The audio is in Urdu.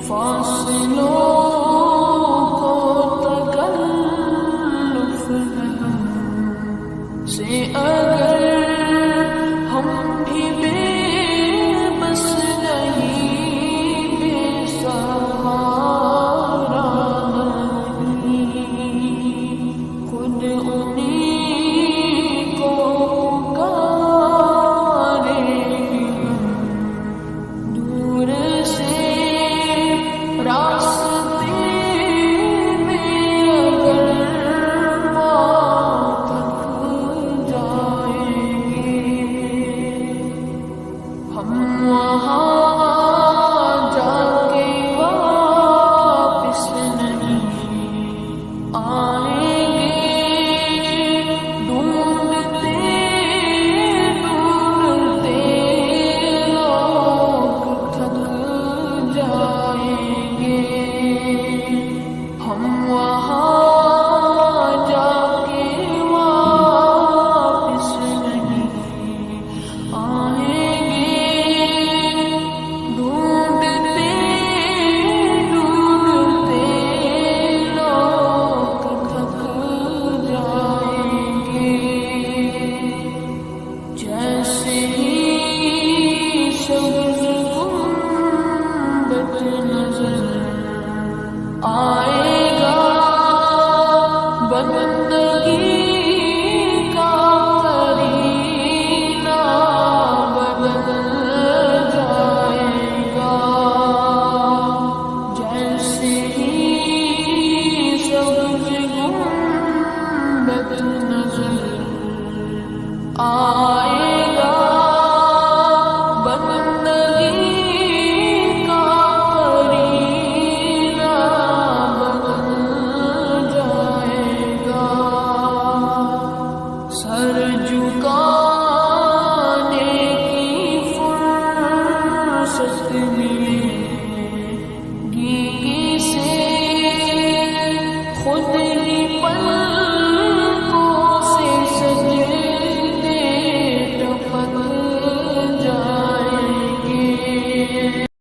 فاصلوں کو تکلف ہے ہم سے اگر ہم بھی بے بس نہیں، بے سہارا نہیں، خود انہیں کو پکارے ہم دور سے راستے میں اگر موت تک جائیں گے، ہم وہاں جا کے واپس نہیں آئیں گے، ڈھونڈتے ڈھونڈتے لوگ تھک جائیں گے، ہم وہاں